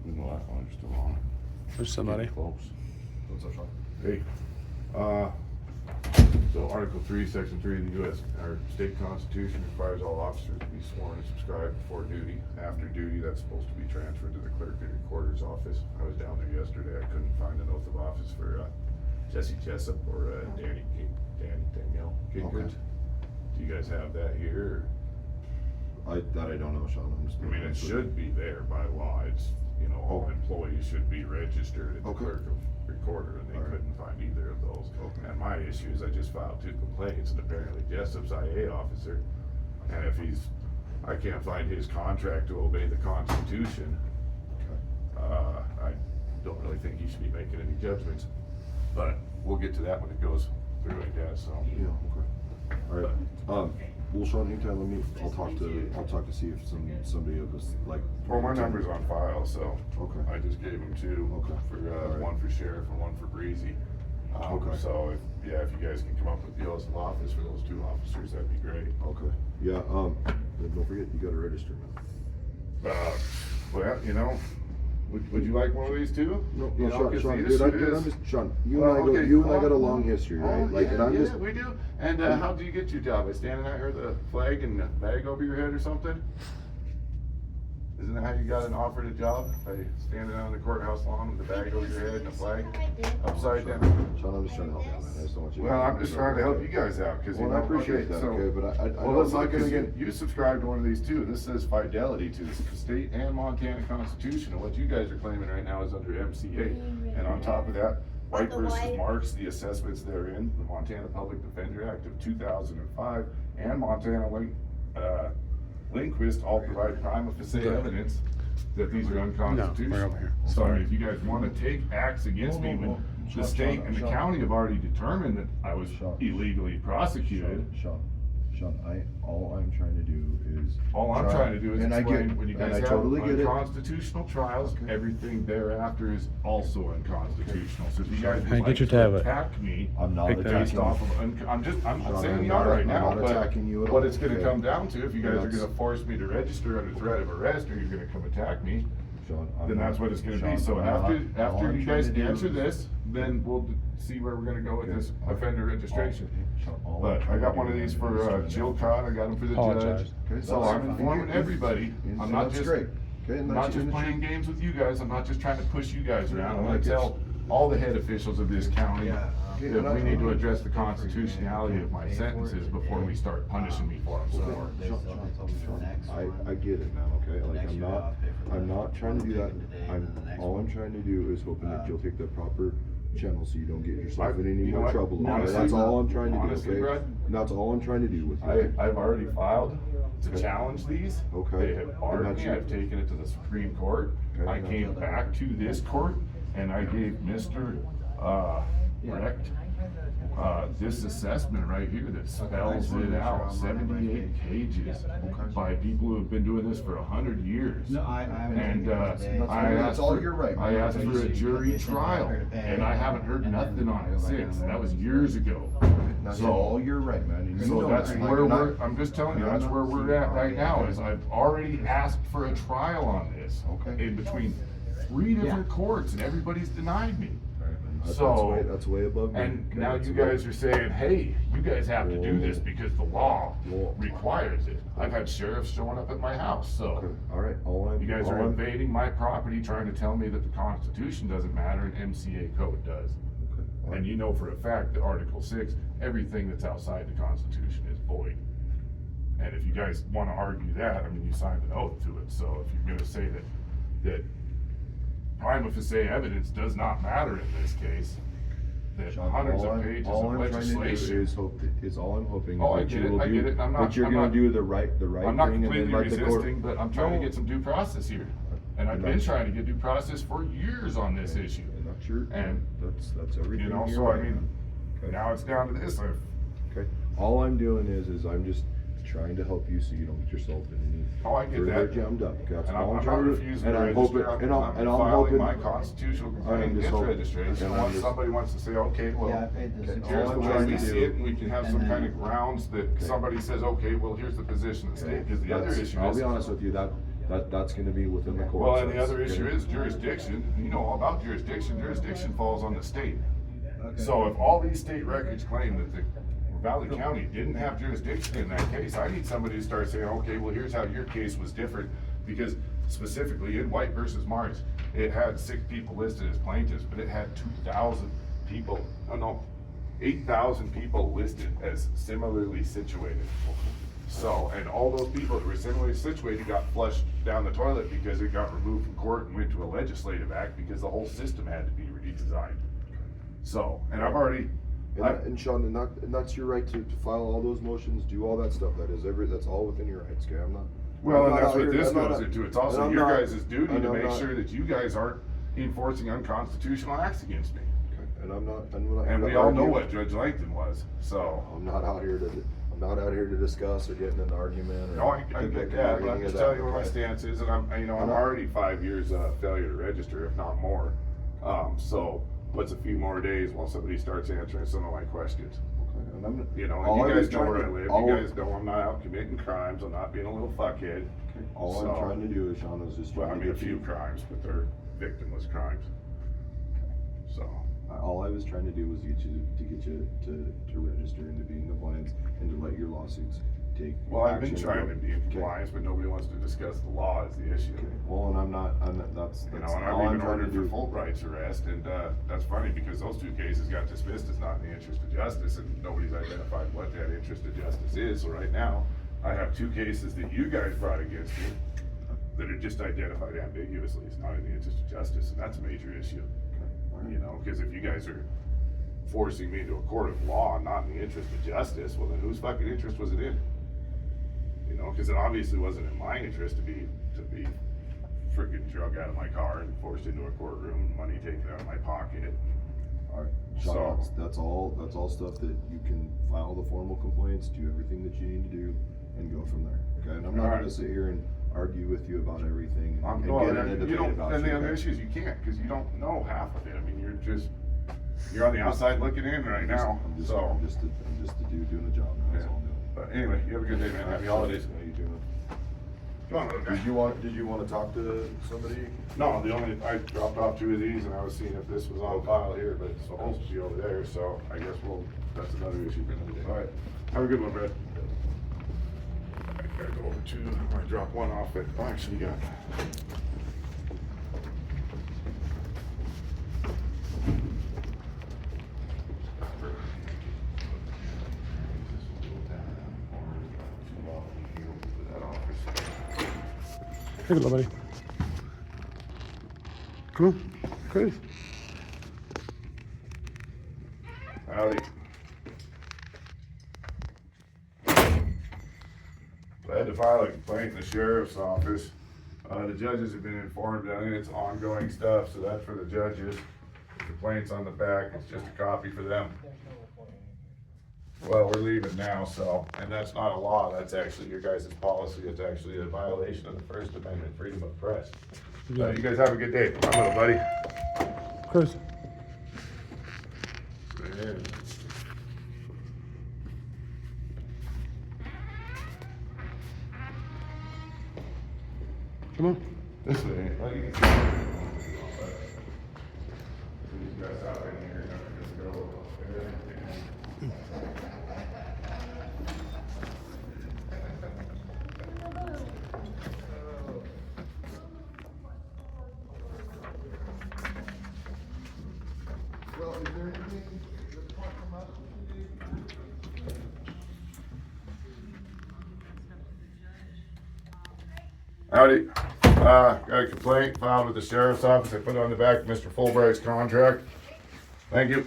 We know that one, you're still on. There's somebody. Close. What's up, Sean? Hey, so Article 3, Section 3 of the U.S. our state constitution requires all officers to be sworn and subscribed before duty. After duty, that's supposed to be transferred to the clerk and recorder's office. I was down there yesterday. I couldn't find an oath of office for Jesse Jessup or Danielle Kinkert. Do you guys have that here? I don't know, Sean. I mean, it should be there by law. It's, you know, all employees should be registered at the clerk of recorder, and they couldn't find either of those. And my issue is I just filed 2 complaints, and apparently Jessup's IA officer, and if I can't find his contract to obey the Constitution, I don't really think he should be making any judgments. But we'll get to that when it goes through, I guess. So. Yeah. Okay. All right. Well, Sean, anytime, I'll talk to see if somebody of us like. Well, my number's on file, so. Okay. I just gave him 2. Okay. For one for sheriff and one for Breezy. Okay. So if you guys can come up with the oaths of office for those 2 officers, that'd be great. Okay. Yeah. Don't forget you got to register, man. Well, you know, would you like one of these too? No, You know, Sean, this dude, is- I'm just Sean. You Well, and I okay, you and I got a long history, right? Oh, Like, yeah, and I'm yeah, just. we do. And how do you get your job? By standing out here with a flag and a bag over your head or something? Isn't that how you got offered a job? By standing out on the courthouse lawn with a bag over your head and a flag upside down? Sean, I'm just trying to help you out, man. I just don't want you. Well, I'm just trying to help you guys out because Well, you know. I appreciate that. Okay, but I Well, let's look gonna at you subscribe to one of these too. This says fidelity to the state and Montana Constitution, and what you guys are claiming right now is under MCA. And on top of that, White versus Marks, the assessments therein, the Montana Public Defender Act of 2005, and Montana Lindquist all provide prima facie evidence that these are unconstitutional. No, we're over here. So if you guys want to take acts against me, when the state and the county have already determined that I was illegally prosecuted. Sean, all I'm trying to do is. All I'm trying to do is explain, when you guys have get it. unconstitutional trials, everything thereafter is also unconstitutional. So if you guys Hey, would get like your to tablet. attack me, I'm not Pick that based attacking off you. of, I'm not Sean, saying I'm you are right I'm now, not but attacking you at all, what it's gonna okay? come down to, if you guys are That's- gonna force me to register under threat of arrest, or you're gonna come attack me, Sean, then that's what it's gonna Sean, be. So I'm after not- all I'm you trying guys to do answer is- this, then we'll see where we're gonna go with this offender registration. Sean, all I'm But I trying got to one do of these is for just- Chilcott, I got them for the Apologize. judge. Okay, So that's I'm fine. informing everybody, I'm not That's just, great. Okay, and I'm that's not just your- playing games with you guys, I'm not just trying to push you guys around, I'm I gonna guess- tell all the head officials of this county Okay, that and we I- need to address the constitutionality of my sentences before we start punishing me for them some more. I get it, man, okay? Like, I'm not trying to do that. All I'm trying to do is hoping that you'll take the proper channel so you don't get yourself in any You know more what? trouble, okay? Honestly, That's all I'm trying to do, honestly, okay? Brad, And that's all I'm trying to do with you. I've already filed to challenge these. Okay. They have barred And me, that's I've taken it to the Supreme Court. Okay, I and came back to this court and I gave Mr. Recht, this assessment right here that spells it out, 78 pages by people who have been doing this for 100 years. No, I haven't. And fine. That's all your right, I man. asked for a jury trial and I haven't heard nothing on it since. That was years ago. That's So- all your right, man. And you So know that's that. where Like, we're, I'm just telling you, that's where we're at right now, is I've already asked for a trial on this. Okay. In between 3 different courts, and everybody's denied me. That's way above me. And Okay, now that's you way- guys are saying, hey, you guys have to do this because the law Whoa. requires it. I've had sheriffs showing up at my house, Okay, so. all right, You guys are invading my property, trying to tell me that the Constitution doesn't matter and MCA code does. Okay, all right. And you know for a fact that Article 6, everything that's outside the Constitution is void. And if you guys wanna argue that, I mean, you signed an oath to it, so if you're gonna say that prima facie evidence does not matter in this case, that Sean, hundreds all of I'm- pages all of I'm trying to do legislation. is all I'm hoping Oh, I that get you it, will I do, get it. I'm that not- you're I'm gonna not- do the right I'm not thing and then completely let the court. resisting, but I'm trying to No. get some due process here. And I've been trying to get due process for years on this issue. And that's your, And, that's everything. You know, you're so I right, mean, man. Okay. now it's down to this, Okay, all I'm doing is I'm just trying to help you so you don't get yourself in any Oh, I get further that. jammed up. Okay, that's and all I'm I'm not trying to do. refusing And to I'm hoping, register, and I'm filing hoping. my constitutional complaint just against hoping- registration, and I'm once just- somebody wants to say, okay, well, Yeah, I paid this. Okay, here's all the I'm way trying we to see do- it, and we can have some kind of grounds that somebody says, okay, well, here's the position of the state, because the other issue I'll is. be honest with you, That's gonna be within the court. Well, and the other issue is jurisdiction. You know all about jurisdiction. Jurisdiction falls on the state. Okay. So if all these state records claim that the Ravalli County didn't have jurisdiction in that case, I need somebody to start saying, okay, well, here's how your case was different. Because specifically in White versus Mars, it had 6 people listed as plaintiffs, but it had 2,000 people, 8,000 people listed as similarly situated. So, and all those people that were similarly situated got flushed down the toilet because it got removed from court and went to a legislative act because the whole system had to be redesigned. So, and I've already, And Sean, and that's your right to file all those motions, do all that stuff, that's all within your rights, okay, I'm not. well, I'm and not that's out what here- this I'm not goes out- into. It's and also I'm your not- guys' duty and to I'm make not- sure that you guys aren't enforcing unconstitutional acts against me. Okay, and I'm not. And we all know what Judge Langton was, so. I'm not out here to discuss or get in an argument or. No, I get that, but I'm just telling you where my okay? stance is, and I'm already 5 years, failure to register, if not more. So, what's a few more days while somebody starts answering some of my questions? Okay, and I'm, You know, all and you I was guys know where I trying to- live, all- you guys know I'm not out committing crimes, I'm not being a little fuckhead. All So- I'm trying to do is, Sean, is just Well, I trying to mean, a get few you. crimes, but they're victimless crimes. So, All I was trying to do was get you to register and to be in compliance and to let your lawsuits take. well, I've been action. trying to be in Okay. compliance, but nobody wants to discuss the law is the issue. Okay. Well, and I'm not, that's You know, and all I've I'm even trying to ordered do. for Fulbright's arrest, and, that's funny, because those 2 cases got dismissed as not in the interest of justice, and nobody's identified what that interest of justice is, so right now, I have 2 cases that you guys brought against me that are just identified ambiguously as not in the interest of justice, and that's a major issue. You know, because if you guys are forcing me into a court of law, not in the interest of justice, well then whose fucking interest was it in? You know, because it obviously wasn't in my interest to be freaking drug out of my car and forced into a courtroom, money taken out of my pocket. Alright, Sean, So- that's all stuff that you can file the formal complaints, do everything that you need to do, and go from there, okay? And I'm not Alright. gonna sit here and argue with you about everything I'm and going, get in a and debate you don't, about and you, the other okay? issue is you can't, because you don't know half of it. I mean, you're on the outside looking in right now, so. I'm just a dude doing a job, that's Yeah. all I'm doing. But anyway, you have a good day, man. Happy holidays. How you doing? Come on, little guy. Did you wanna talk to somebody? No, I dropped off 2 of these and I was seeing if this was on file here, but it's supposed to be over there, so I guess that's another issue for another day. Alright. Have a good one, Brad. I gotta go over to, I dropped 1 off at, I actually got. Hey, little buddy. Come on. Good. Howdy. So I had to file a complaint in the sheriff's office. The judges have been informed, I think it's ongoing stuff, so that's for the judges. The complaint's on the back, it's just a copy for them. Well, we're leaving now, so, and that's not a law, that's actually your guys' policy, it's actually a violation of the First Amendment, freedom of press. You guys have a good day, my little buddy. Chris. Yeah. Come on. This way, well, you can see. These guys out in here, just go up there. Well, is there anything that's from us? Howdy, got a complaint filed with the sheriff's office, I put it on the back of Mr. Fulbright's contract. Thank you.